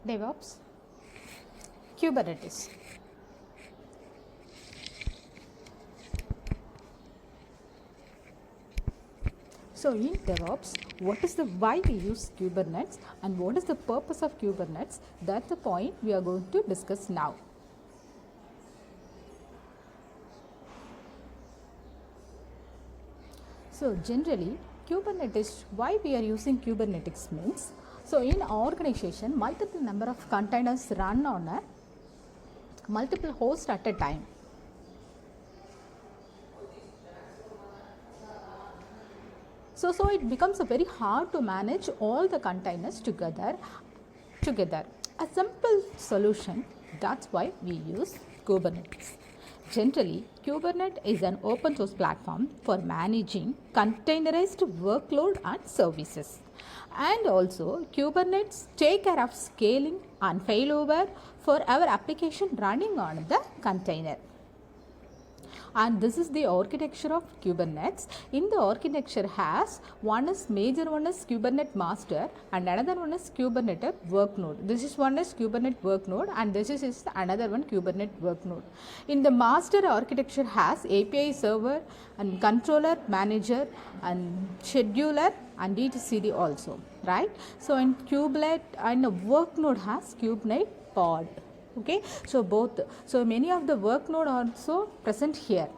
Devops, kubernetes. So in DevOps, why we use Kubernetes and what is the purpose of Kubernetes? That's the point we are going to discuss now. So generally, Kubernetes, why we are using Kubernetes means, so in organization, multiple number of containers run on a multiple hosts at a time. So it becomes a very hard to manage all the containers together. A simple solution, that's why we use Kubernetes. Generally, Kubernetes is an open source platform for managing containerized workload and services. And also, Kubernetes take care of scaling and failover for our application running on the container. And this is the architecture of Kubernetes. In the architecture has one is Kubernetes master and another one is Kubernetes work node. This is one is Kubernetes work node and this is another one Kubernetes work node. In the master architecture has API server and controller, manager and scheduler and etcd also, right? So in Kubernetes and the work node has Kubernetes pod. Okay, so both, so many of the work node also present here.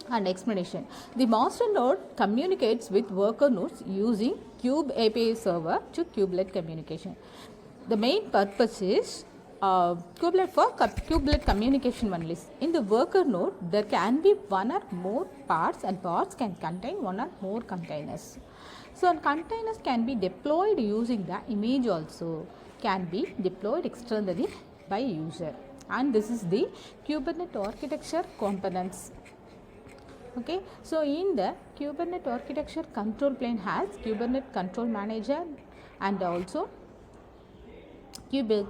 And explanation, the master node communicates with worker nodes using Kube API server to kubelet communication. The main purpose is kubelet for kubelet communication only. In the worker node, there can be one or more parts and parts can contain one or more containers. So containers can be deployed using the image also, can be deployed externally by user, and this is the Kubernetes architecture components. Okay, so in the Kubernetes architecture control plane has Kubernetes control manager and also Kube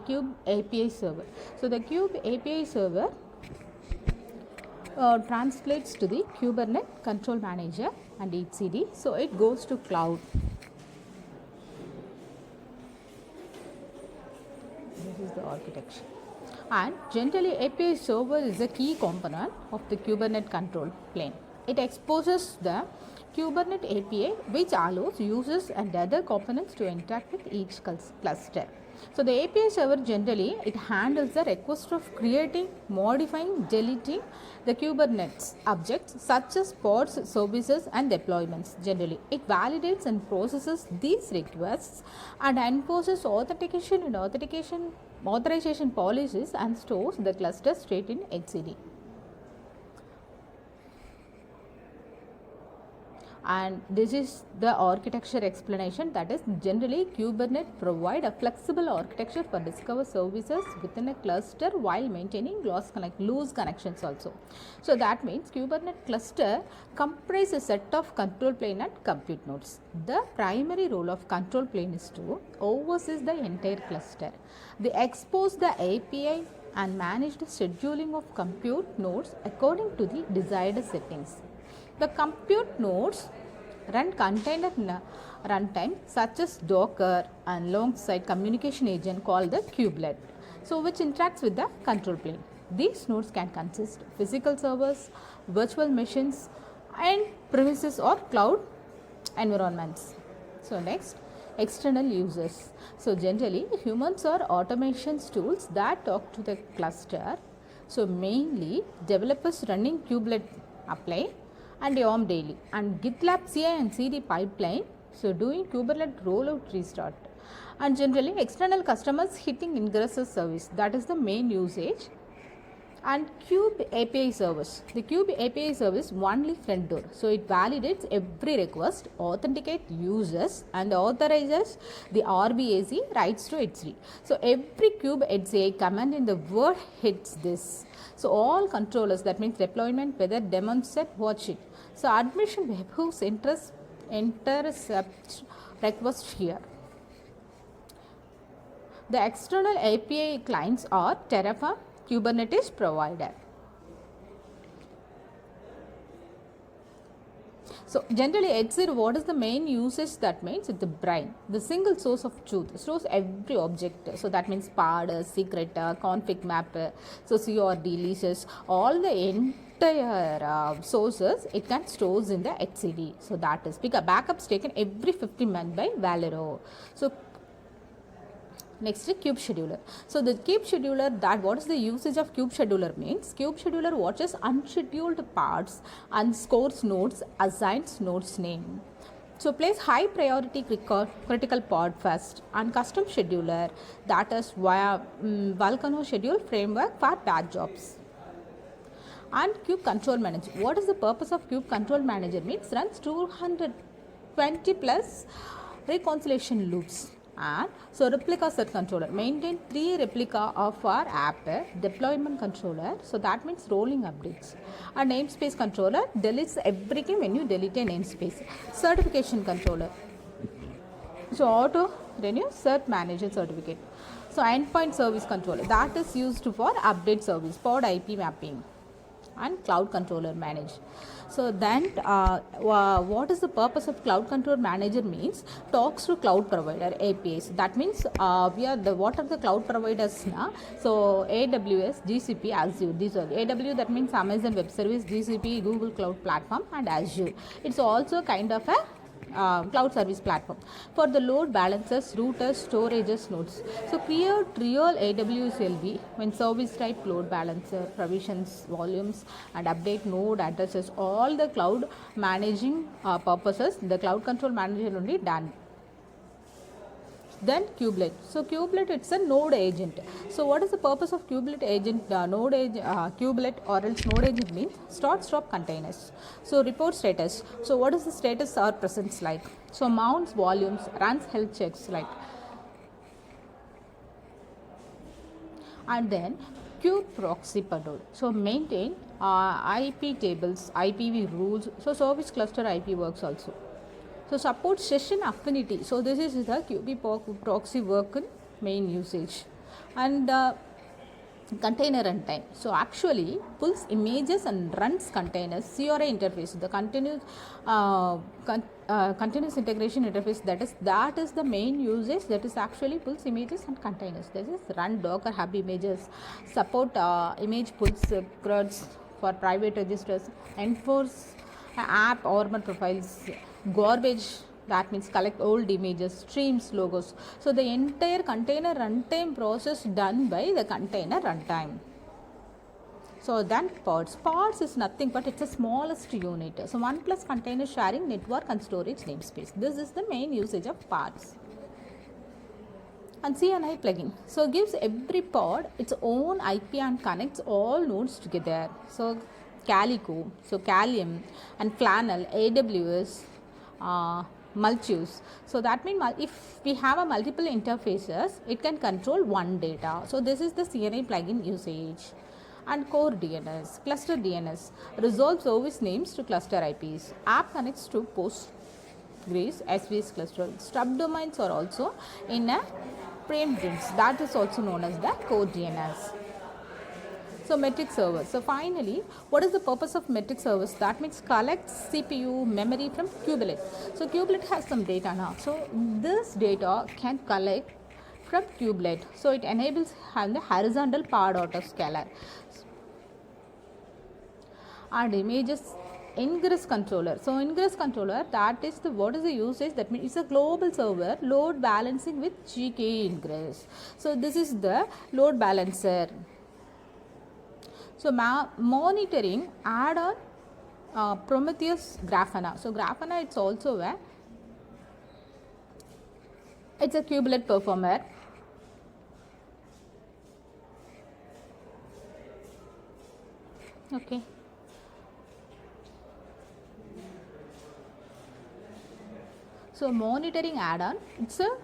API server. So the Kube API server translates to the Kubernetes control manager and etcd, so it goes to cloud. This is the architecture. And generally API server is a key component of the Kubernetes control plane. It exposes the Kubernetes API which allows users and other components to interact with each cluster. So the API server generally it handles the request of creating, modifying, deleting the Kubernetes objects such as pods, services and deployments. Generally, it validates and processes these requests and enforces authentication and authorization policies and stores the cluster state in etcd. And this is the architecture explanation, that is generally Kubernetes provide a flexible architecture for discover services within a cluster while maintaining loose connections also. So that means Kubernetes cluster comprises a set of control plane and compute nodes. The primary role of control plane is to oversee the entire cluster. They expose the API and manage the scheduling of compute nodes according to the desired settings. The compute nodes run container runtime such as Docker and alongside communication agent called the kubelet, so which interacts with the control plane. These nodes can consist of physical servers, virtual machines and premises or cloud environments. So next, external users. So generally humans are automation tools that talk to the cluster. So mainly developers running kubelet apply and YARM daily and GitLab CI and CD pipeline, so doing Kubernetes rollout restart, and generally external customers hitting ingress service, that is the main usage. And Kube API service, the Kube API service only front door, so it validates every request, authenticates users and authorizes the RBAC writes to etcd. So every Kube HCI command in the world hits this. So all controllers, that means deployment, whether demonstrate, watch it. So admission webhooks intercept request here. The external API clients are Terraform, Kubernetes provider. So generally H0, what is the main usage? That means it's the brain, the single source of truth, stores every object. So that means PAD, secret, config map, so CRD, leases, all the entire sources it can stores in the HCD. So that is because backups taken every 50 minutes by Valero. So next is kube scheduler. So the kube scheduler, that what is the usage of kube scheduler means? Kube scheduler watches unscheduled parts and scores nodes, assigns nodes name. So place high priority critical pod first, and custom scheduler, that is via Volcano schedule framework for batch jobs. And kube control manager. What is the purpose of kube control manager? Means runs 220 plus reconciliation loops. And so replica set controller, maintain 3 replica of our app, deployment controller, so that means rolling updates. A namespace controller deletes everything when you delete a namespace. Certification controller, so auto renew cert manager certificate. So endpoint service controller, that is used for update service, pod IP mapping. And cloud controller manage. So then what is the purpose of cloud control manager means? Talks to cloud provider APIs. That means what are the cloud providers now? So AWS, GCP, Azure. These are AWS, that means Amazon Web Service, GCP, Google Cloud Platform, and Azure. It's also kind of a cloud service platform for the load balancers, routers, storages, nodes. So create real AWS LB when service type, load balancer, provisions, volumes, and update node addresses, all the cloud managing purposes, the cloud control manager only done. Then kubelet. So kubelet, it's a node agent. So what is the purpose of kubelet agent? Kubelet or else node agent means start stop containers. So report status. So what is the status or presence like? So mounts volumes, runs health checks like. And then kube proxy patrol. So maintain IP tables, IPv rules. So service cluster IP works also. So support session affinity. So this is the QB proxy work in main usage. And container runtime. So actually pulls images and runs containers, CRA interface, the continuous integration interface, that is the main usage, that is actually pulls images and containers. This is run Docker Hub images, support image pulls CRUDs for private registers, enforce app armor profiles, garbage, that means collect old images, streams, logos. So the entire container runtime process done by the container runtime. So then pods is nothing but it's the smallest unit. So 1 plus container sharing network and storage namespace. This is the main usage of pods. And CNI plugin. So gives every pod its own IP and connects all nodes together. So Calico, so Callium and Flannel, AWS, Multiuse. So that means if we have a multiple interfaces, it can control one data. So this is the CNI plugin usage. And core DNS, cluster DNS, resolve service names to cluster IPs. App connects to Postgres, SVS cluster. Subdomains are also in a preemptions. That is also known as the core DNS. So metric servers. So finally, what is the purpose of metric servers? That means collect CPU memory from kubelet. So kubelet has some data now. So this data can collect from kubelet. So it enables the horizontal pod autoscaler. And images ingress controller. So ingress controller, that is what is the usage? That means it's a global server load balancing with GK ingress. So this is the load balancer. So monitoring add on Prometheus Grafana. So Grafana, it's also it's a kubelet performer. Okay. So monitoring add-on, it's a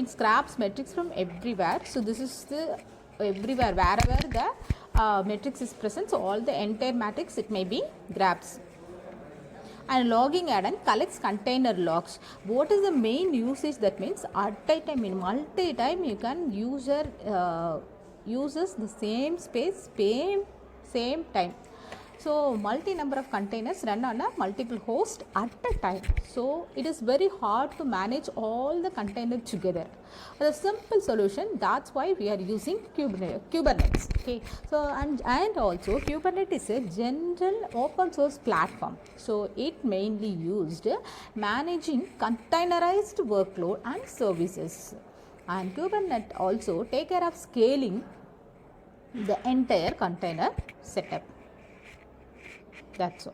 scraps metrics from everywhere. So this is the everywhere, wherever the matrix is present. So all the entire matrix it may be grabs. And logging add-on collects container logs. What is the main usage? That means at a time, in multi-time, you can uses the same space, same time. So multi number of containers run on a multiple host at a time. So it is very hard to manage all the containers together. The simple solution, that's why we are using Kubernetes. Okay. So and also Kubernetes is a general open source platform. So it mainly used managing containerized workload and services. And Kubernetes also take care of scaling the entire container setup. That's all.